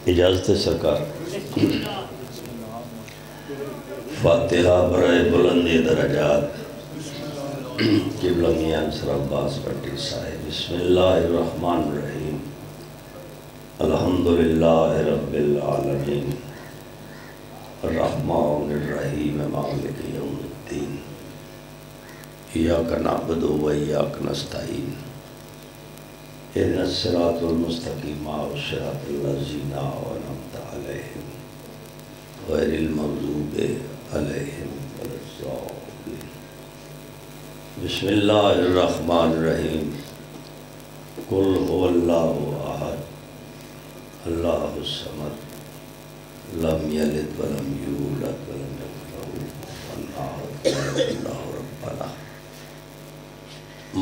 اجازت سرکار فاتحہ برائے بلندی درجات قبلہ میاں انصر عباس بٹی صاحب۔ بسم اللہ الرحمن الرحیم، الحمدللہ رب العالمین، الرحمن الرحیم، مالک یوم الدین، ایاک نعبد و ایاک نستعین، اہدنا الصراط المستقیم صراط الذین انعمت علیہم غیر المغضوب علیہم ولا الضالین۔ بسم اللہ الرحمن الرحیم، قل هو اللہ احد اللہ الصمد لم یلد ولم یولد ولم یکن لہ کفوا احد اللہ ربنا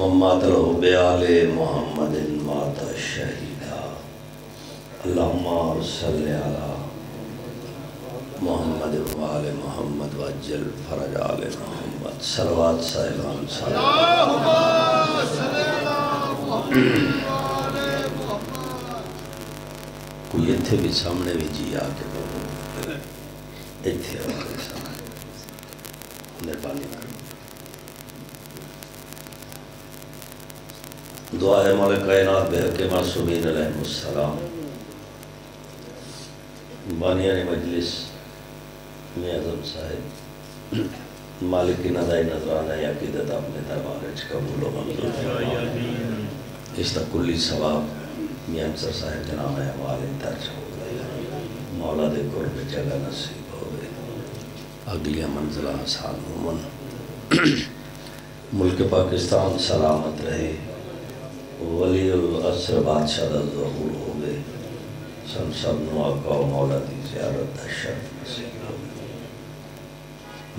من مات له بآل محمد مات شہیدا اللہم صلی علی محمد وآل محمد وعجل فرج آل محمد۔ صلوات صاحبان اللہم صلی علی محمد کوئی اتھے بھی سامنے بھی جی آکے بولو، اتھے آکے سامنے مہربانی کرو۔ دعا ہے مولا کائنات بحق معصومین علیہ السلام، بانیان مجلس میاں اعظم صاحب، مالک کی ندائی نظرانہ یا عقیدت اپنے دربارج قبول و منظور فرمائے۔ اس تا کلی ثواب میاں انصر صاحب جناب احوال درج ہو گئے، مولا دے قرب جگہ نصیب ہو گئے، اگلی منزلہ آسان مومن، ملک پاکستان سلامت رہے، ولی العصر بادشاہ دا ظہور ہو گئے، سن سب نو آقا و مولا دی زیارت دا شرف نصیب ہو گئے۔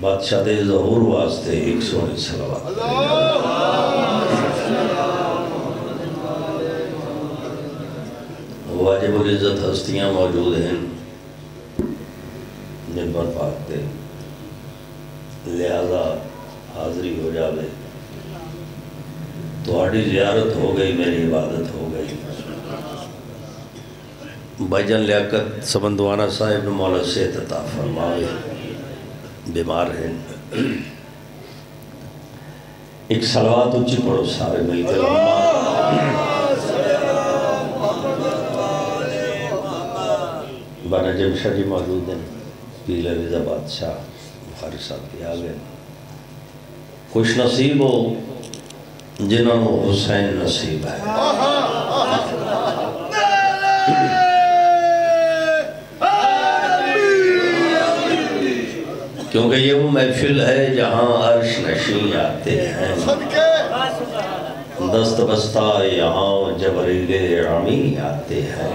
بادشاہ دے ظہور واسطے ایک سونی صلوات واجب العزت ہستیاں موجود ہیں نمبر پاک دے، لہذا حاضری ہو جاوے، تہاڈی زیارت ہو گئی، میری عبادت ہو گئی۔ بھائی جان لیاقت سبندوانا صاحب نے مولا صحت عطا فرمائے، بیمار ہیں، ایک صلوات اچھی پڑھو سارے ملتے بانا جمشہ جی موجود ہیں، پیلہ رضا بادشاہ بخاری صاحب کی آگئے، خوش نصیب ہو جنہوں نے حسین نصیب ہے، کیونکہ یہ وہ محفل ہے جہاں عرش نشین آتے ہیں، دست بستہ یہاں جبریل عمی آتے ہیں،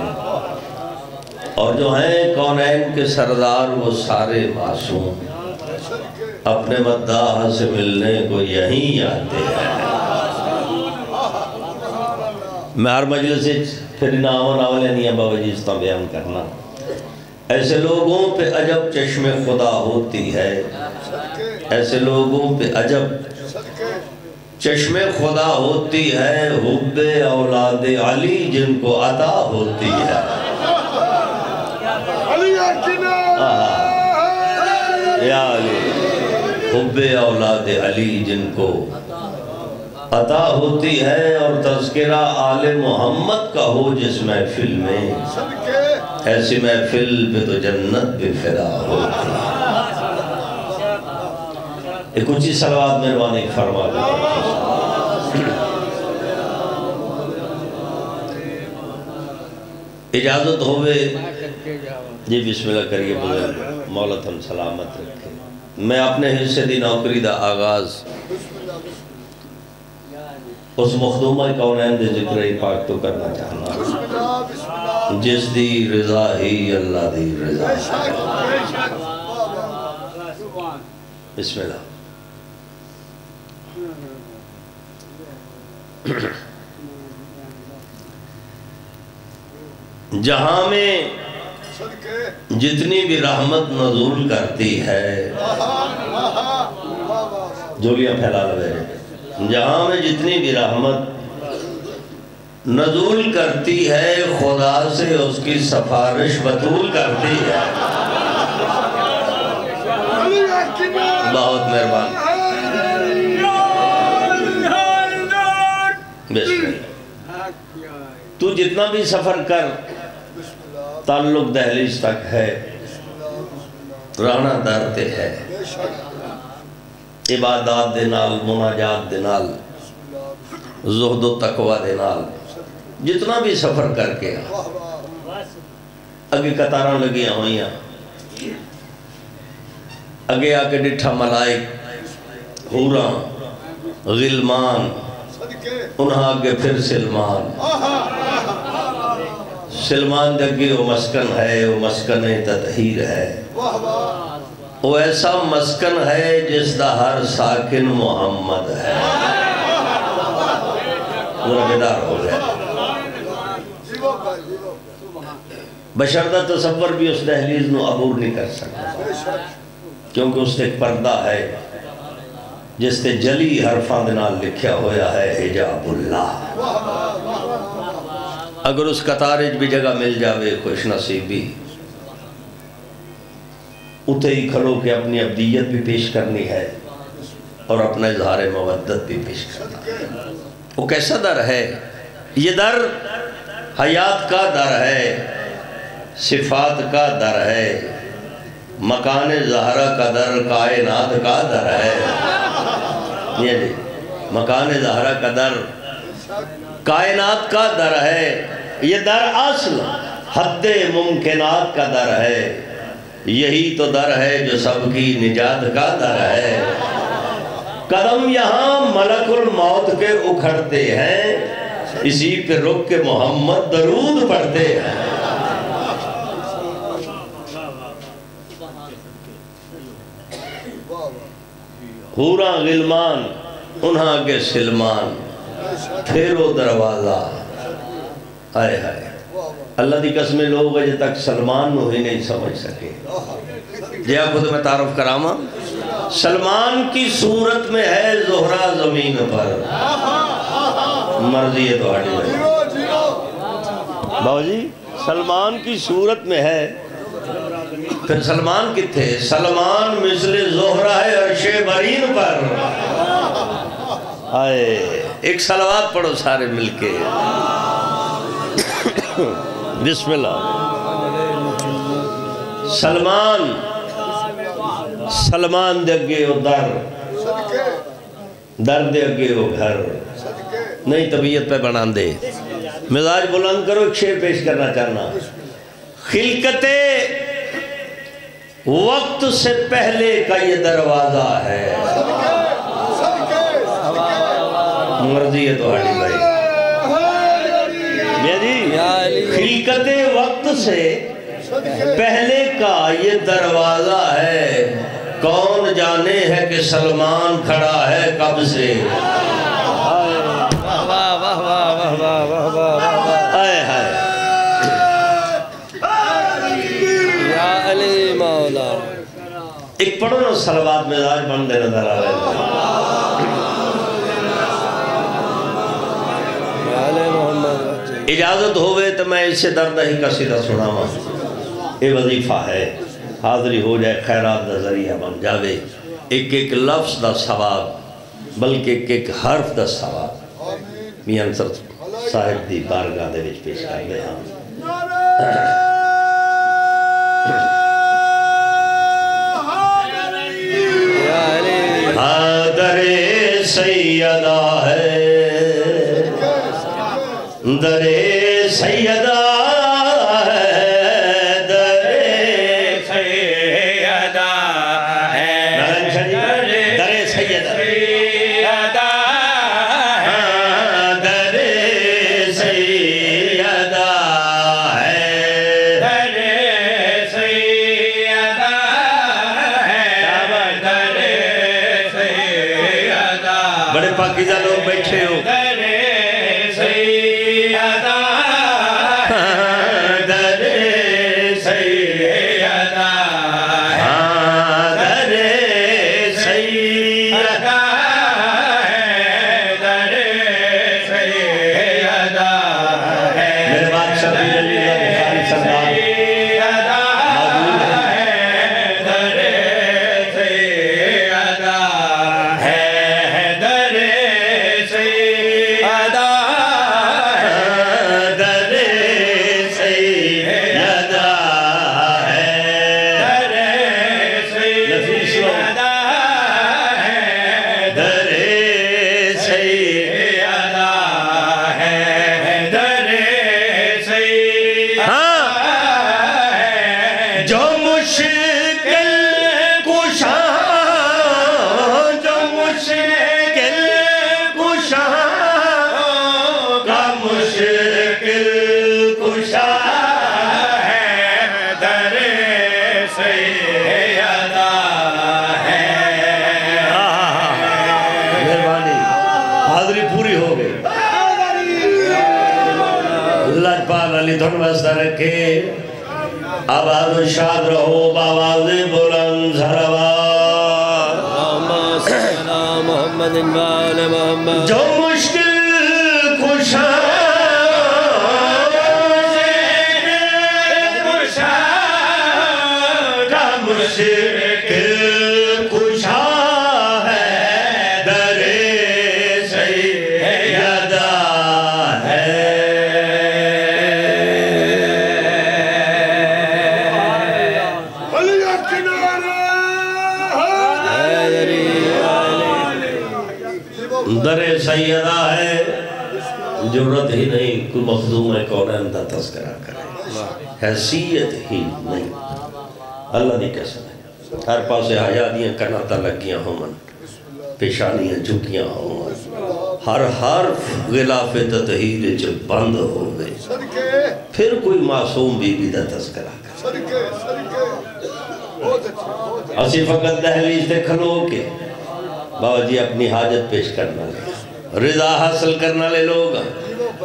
اور جو ہیں کونین کے سردار وہ سارے معصوم اپنے مداح سے ملنے کو یہیں آتے ہیں۔ میں ہر مجلس سے پھر ناولے نہیں ہے بابا جی اس طرح بیان کرنا، ایسے لوگوں پہ عجب چشم خدا ہوتی ہے، ایسے لوگوں پہ عجب چشم خدا ہوتی ہے، حب اولاد علی جن کو عطا ہوتی ہے، یا علی حب اولاد علی جن کو عطا ہوتی ہے، اور تذکرہ آل محمد کا ہو جس محفل میں، ایسی محفل پہ تو جنت بھی فدا ہوتی ہے۔ ایک اچھی صلوات مہربانی فرما دیں۔ اجازت ہوئے جی بسم اللہ کریے بزرگ، مولا تم سلامت رکھے۔ میں اپنے حصے دی نوکری دا آغاز اس مخدومہ کونین دے ذکر پاک تو کرنا چاہنا، جس دی رضا ہی اللہ دی رضا ہے۔ بسم اللہ۔ جہاں میں جتنی بھی رحمت نزول کرتی ہے، جولیاں پھیلا لے جہاں میں جتنی بھی رحمت نزول کرتی ہے خدا سے اس کی سفارش بطول کرتی ہے. بہت مہربان. بسم اللہ. تو جتنا بھی سفر کر تعلق دہلیز تک ہے، رانا در تے ہے، عبادات دے نال، مناجات دے نال، زہد و تقوی دے نال جتنا بھی سفر کر کے اگے قطاراں لگیاں ہوئیاں، اگے آ کے ڈٹھا ملائک، حوراں، غلمان، انہاں آگے پھر سلمان. سلمان جگہ وہ مسکن ہے، وہ مسکن تطہیر ہے، وہ ایسا مسکن ہے جس دا ہر ساکن محمد ہے. پورا بیدار ہو گیا. بشر دا تصور بھی اس دہلیز نو عبور نہیں کر سکتا، کیونکہ اس ایک پردہ ہے جس تے جلی حرفاں دے نال لکھیا ہویا ہے حجاب اللہ. اگر اس قطارج بھی جگہ مل جاوے خوش نصیبی، اتے ہی کھڑو کہ اپنی عبدیت بھی پیش کرنی ہے اور اپنا اظہار مودت بھی پیش کرنا ہے. وہ کیسا در ہے؟ یہ در حیات کا در ہے، صفات کا در ہے، مکان زہرہ کا در کائنات کا در ہے. یہ جی مکان زہرہ کا در کائنات کا در ہے. یہ در اصل حد ممکنات کا در ہے. یہی تو در ہے جو سب کی نجات کا در ہے. قدم یہاں ملک الموت کے اکھڑتے ہیں، اسی پہ رک کے محمد درود پڑھتے ہیں. حوراں غلمان، انہاں کے سلمان، پھیرو دروازہ. آئے آئے اللہ دی قسمیں لوگ اجے تک سلمان نو ہی نہیں سمجھ سکے. جی آپ خود میں تعارف کراما. سلمان کی صورت میں ہے زہرہ زمین پر، مرضی ہے تو ہٹی بھائی باؤ جی. سلمان کی صورت میں ہے، پھر سلمان کتھے؟ سلمان مثل زہرہ ہے عرش برین پر. آئے ایک صلوات پڑھو سارے مل کے. بسم اللہ. سلمان سلمان دے اگے وہ در دے اگے وہ گھر. نہیں طبیعت پہ بنان دے، مزاج بلند کرو. ایک شعر پیش کرنا چاہنا. خلقت وقت سے پہلے کا یہ دروازہ ہے. مرضی ہے تو ہٹی بھائی. خلقت وقت سے پہلے کا یہ دروازہ ہے. کون جانے ہے کہ سلمان کھڑا ہے کب سے. آئے ہائے یا علی مولا. ایک پڑھو نا صلوات مزاج بندے نظر آ رہے ہیں. اجازت ہوئے تو میں اس سے دردہ ہی قصیدہ سناواں. یہ وظیفہ ہے، حاضری ہو جائے خیرات دا ذریعہ بن جاوے. ایک ایک لفظ دا ثواب بلکہ ایک ایک حرف دا ثواب میاں انصر صاحب دی بارگاہ دے وچ پیش کر دے. در سیدہ ہے، در سیدہ پاکیزہ لوگ بیٹھے ہو. در سیدہ در سیدہ در سیدہ تھن واسطہ رکھے آباد و شاد رہو باواز بلند زہروار اللہم صلی علی محمد وآل محمد جو مشکل کشا مشکل کشا ہے در سیدہ ہے علی کنارہ در سیدہ ہے جرت ہی نہیں کوئی مخدوم ہے کونین دا تذکرہ کرے حیثیت ہی نہیں اللہ دی قسم ہے ہر پاسے حیادیاں کناتا لگیاں ہوں پیشانیاں جھکیاں ہوں ہر حرف غلاف تطہیر جب بند ہو گئے پھر کوئی معصوم بی بی دا تذکرہ کرے صدقے صدقے بہت اچھا اسی فقط دہلیز دے کھلو کے بابا جی اپنی حاجت پیش کرنا لے رضا حاصل کرنا لے لوگ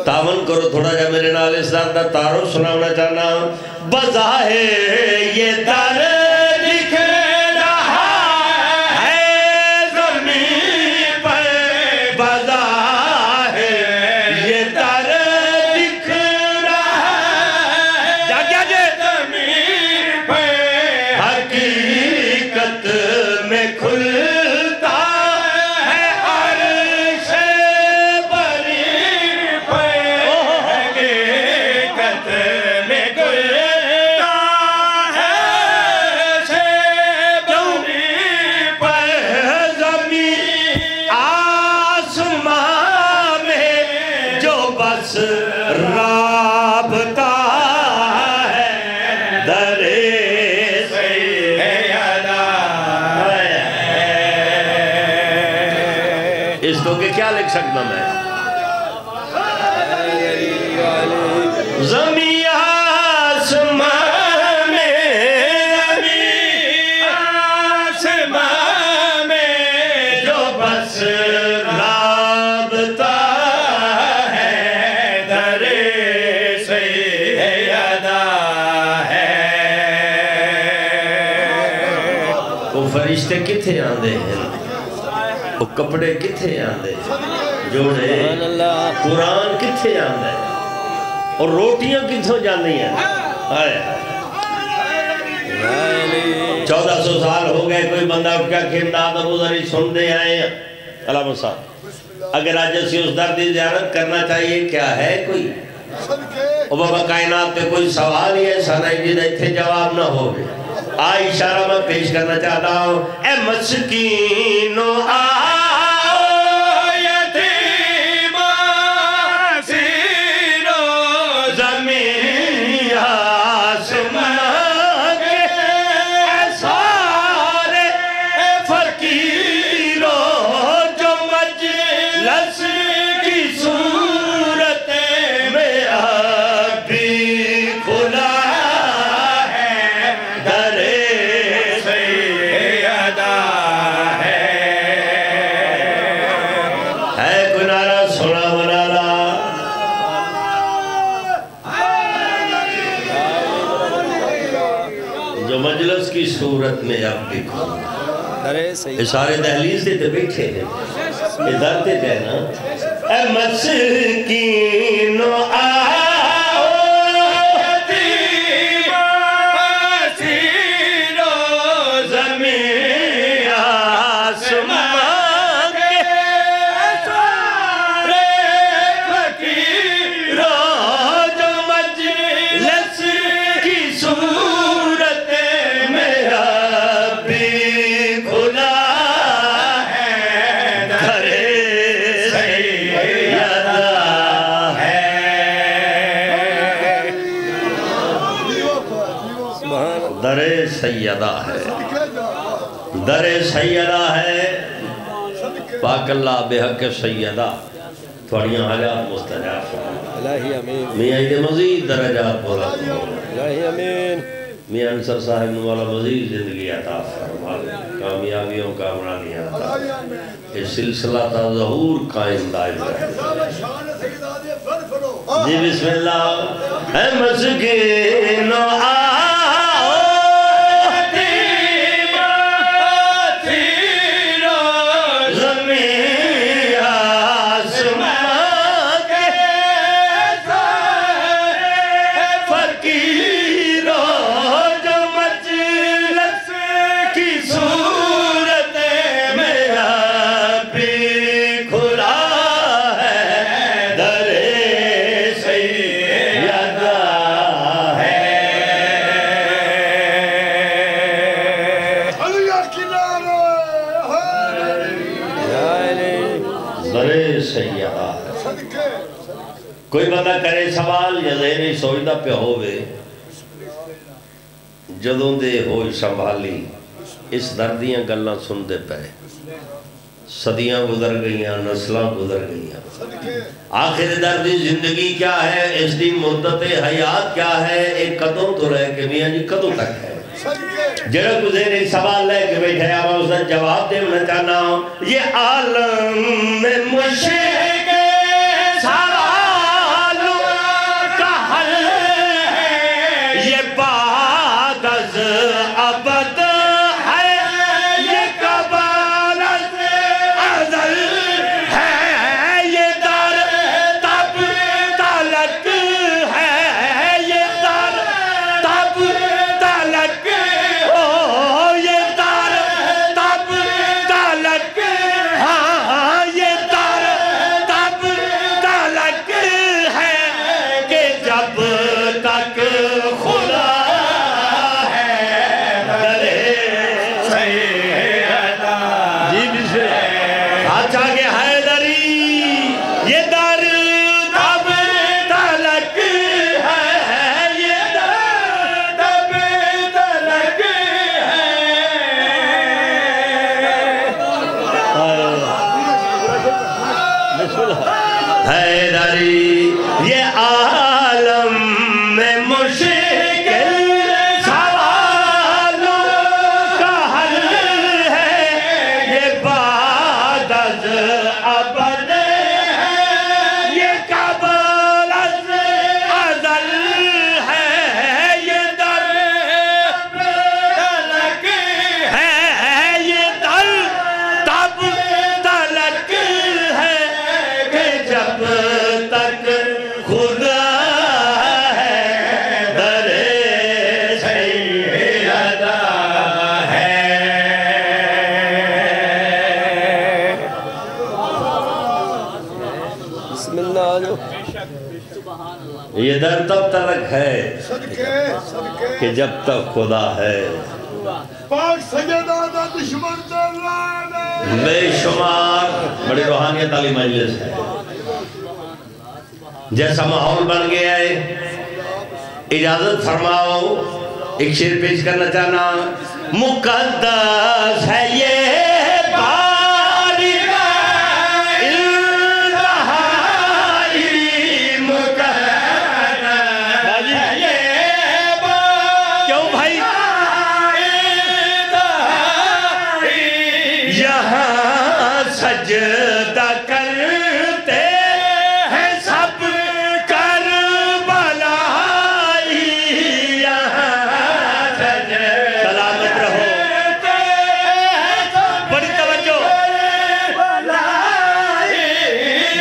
تعاون کرو تھوڑا جا میرے نال اس دار دا تعارف سناونا چاہنا بظاہر یہ در دکھ رہا ہے زمین پر بظاہر یہ در دکھ رہا ہے جا جے زمین پر حقیقت میں کھلتا ہے عرش بری پر حقیقت میں کھلتا ہے عرش بری پر زمین آسمان میں جو بس رابطہ ہے در سیدہ ہے اس کو کہ کیا لکھ سکتا میں زمین آسمان میں آسمان میں جو بس رابطہ ہے در سیدہ ہے وہ فرشتے کتھے آندے ہیں وہ کپڑے کتھے آندے جوڑے قرآن کتھے آندے اور روٹیاں کتھوں جاندی ہیں 1400 سال ہو گئے کوئی بندہ اٹھ کیا کہ امداد ابو ذری سن دے آئے ہیں علامہ صاحب اگر آج اسی اس در دی زیارت کرنا چاہیے کیا ہے کوئی اور بابا کائنات پہ کوئی سوال ہی ہے سنائی جی دیکھتے جواب نہ ہو گئے آئی اشارہ میں پیش کرنا چاہتا ہوں اے مسکینو آؤ یتیم اسیرو زمین آسمان کے سارے فقیروں جو مجلس کی صورت میں ابھی کھلا ہے در سیدہ ہے کوئی نعرہ سنا منالا جو مجلس کی صورت میں اب بھی کھلا یہ سارے دہلیز دیتے بیٹھے ہیں یہ در دیتے ہیں نا اے مسکینو آؤ یتیم اسیرو زمین آسمان کے سارے فقیروں جو مجلس کی صورت میں ابھی کھلا ہے در سیدہ ہے در سیدہ ہے در سیدہ ہے پاک اللہ بے حق سیدہ تھوڑیاں حالات مستجاب الہی امین میاں یہ مزید درجات بولا الہی امین میاں انصر صاحب نوالا مزید زندگی عطا فرما کامیابیوں کا امرانیاں عطا یہ سلسلہ تا ظہور قائم دائم رہے جی بسم اللہ اے مسکینو کوئی بندہ کرے سوال یا ذہنی سوچدا پہ ہوئے جدوں دے ہوئی سنبھالی اس دردیاں گلاں سن دے پہ صدیاں گزر گئیاں نسلاں گزر گئیاں آخر دردی زندگی کیا ہے اس دی مدت حیات کیا ہے ایک قدم تو رہ کے میاں جی قدم تک ہے جڑا کو ذہنی سوال لے کے بیٹھے آپ اس نے جواب دے میں چاہنا یہ عالم میں مشرق یہ در تب تلک ہے کہ جب تک خدا ہے پاک سیدانہ دشمن دلانے بے شمار بڑی روحانیت علی مجلس ہے جیسا ماحول بن گیا ہے اجازت فرماؤ ایک شعر پیش کرنا چاہنا مقدس ہے یہ سجدہ کرتے ہیں سب کربلائی یہاں سلامت رہو بڑی توجہ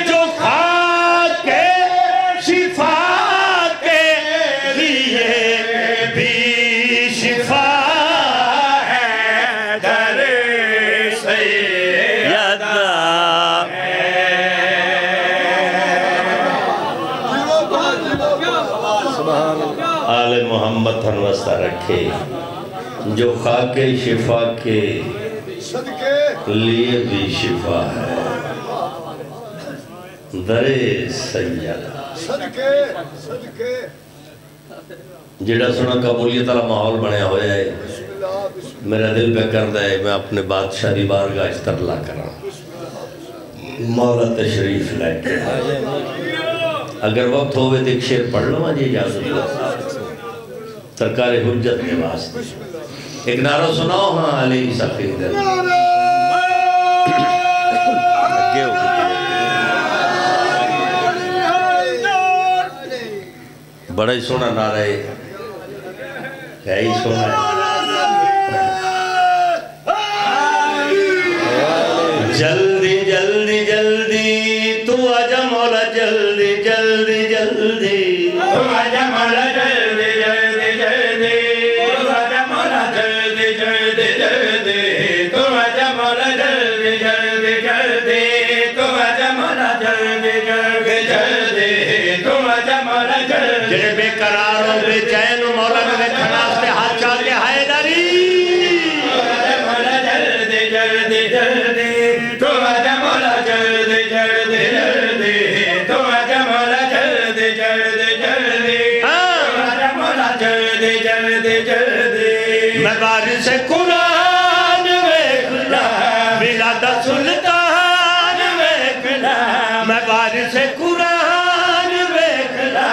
جو خاک کے شفا کے لیے بھی شفا آل محمد تھنوستہ رکھے جو خاک شفا کے لیے بھی شفا ہے در سیدہ جڑا سنا قبولیت والا ماحول بنیا ہویا ہے میرا دل پہ کرتا ہے میں اپنے بادشاہ دی بارگاہ استرلا کرا مولا تشریف لے کے اگر وقت ہوئے تو ایک شعر پڑھ لو مجھے اجازت دو سرکار حجت کے واسطے ایک نعرہ سناؤ ہاں علی سفید بڑے بڑا ہی سونا نعرہ ہے ہی سونا ہے جلدی جلدی جلدی تو آجا مولا جلدی جلدی جلدی تو آجا مولا جلدی جلدی جلدی تو آجا مولا جلدی جلدی جلدی تو آجا مولا جلدی جلدی جلدی تو آجا مولا جلدی جلدی جلدی تو آجا مولا جلدی جلدی بے قرار و بے چین مولا میں کھناس پہ ہاتھ چاہ کے حیدری تو آجا مولا جلدی جلدی جلدی تو آجا مولا جلدی جلدی جلدی تو آجا مولا جلدی جلدی جلدی تو آجا مولا جلدی جلدی جلدی میں بارش قرآن ویکھنا بلاد سلطان ویکھنا میں بارش قرآن ویکھنا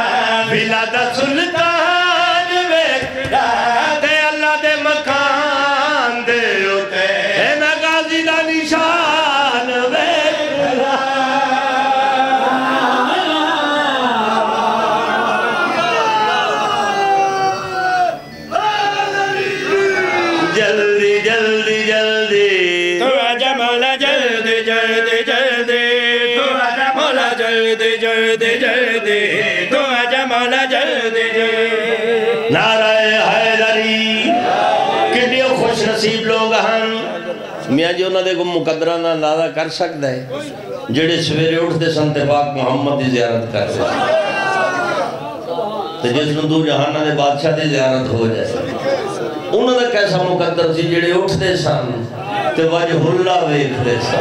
بلاد سلطان ویکھنا تے اللہ دے مکان دے ہوتے میں غازی دا نشان ویکھنا جلدی جلدی جلدی تو آجا مولا جلدی جلدی جلدی تو آجا مولا جلدی جلدی جلدی تو آجا مولا جلدی جلدی نعرہ حیدری کتنے خوش نصیب لوگ ہیں میاں جی انہوں نے کو مقدرہ نہ اندازہ کر سکتا ہے جڑے سویرے اٹھتے سنت پاک محمد دی زیارت کرتے تو جس نو جہانہ دے بادشاہ دی زیارت ہو جائے انہوں نے کیسا مقدر سی جڑے اٹھتے سن تو وجہ اللہ ویکھتے سن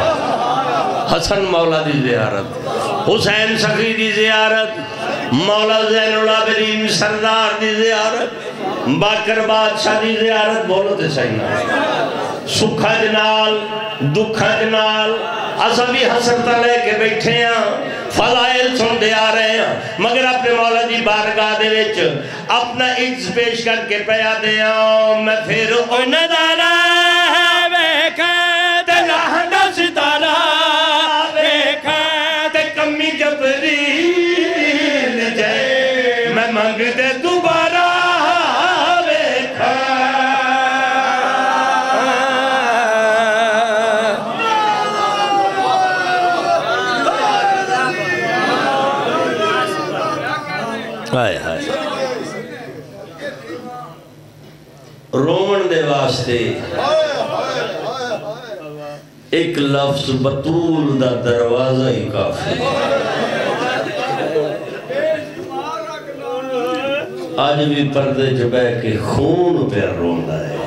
حسن مولا دی زیارت حسین سخی دی زیارت مولا زین العابدین سردار دی زیارت باکر بادشاہ دی زیارت بولو تے سینا سکھا جنال دکھا جنال اسا بھی حسرتا لے کے بیٹھے ہیں فضائل سن دے آ رہے ہیں مگر اپنے مولا جی بارگاہ دے وچ اپنا عجز پیش کر کے پیا دے آؤں میں پھر اوہ نظارہ ویکھا تے لاہنہ ستارہ ویکھا تے کمی جبریل جائے میں مانگ دے دوبارہ ویکھا ہائے ہائے رومن دے واسطے ایک لفظ بطول دا دروازہ ہی کافی آج بھی پردے جبے کے خون پہ روندہ ہے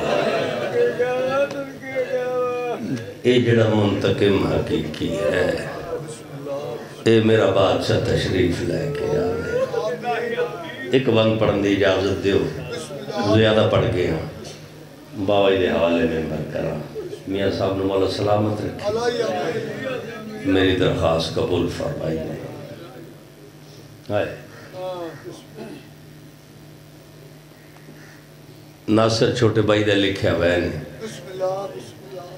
اے جڑا منتقم حقیقی ہے اے میرا بادشاہ تشریف لے کے آنے ایک بند پڑھن دی اجازت دیو زیادہ پڑھ گئے ہیں باوائی دے حوالے میں برکرہ میاں صاحب نے مولا سلامت رکھی میری درخواست قبول فرمائی نے آئے ناصر چھوٹے بھائی دے لکھے ہوئے نے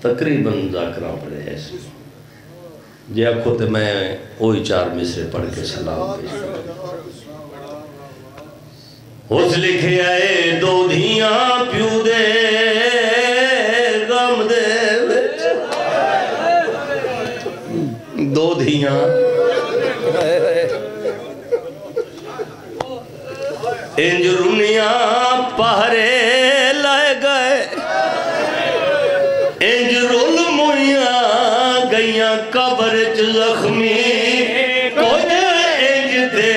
تقریباً ذاکرہ پڑھے ہیں اس میں جی آپ کو تے میں وہی 4 مصرے پڑھ کے سلام پیش کروں اس لکھے آئے دو دھیاں پیو دے غم دے وچ دو دھیاں انج رنیاں پہرے لائے گئے انج رول مویاں گئیاں قبر چ زخمی کچھ انج دے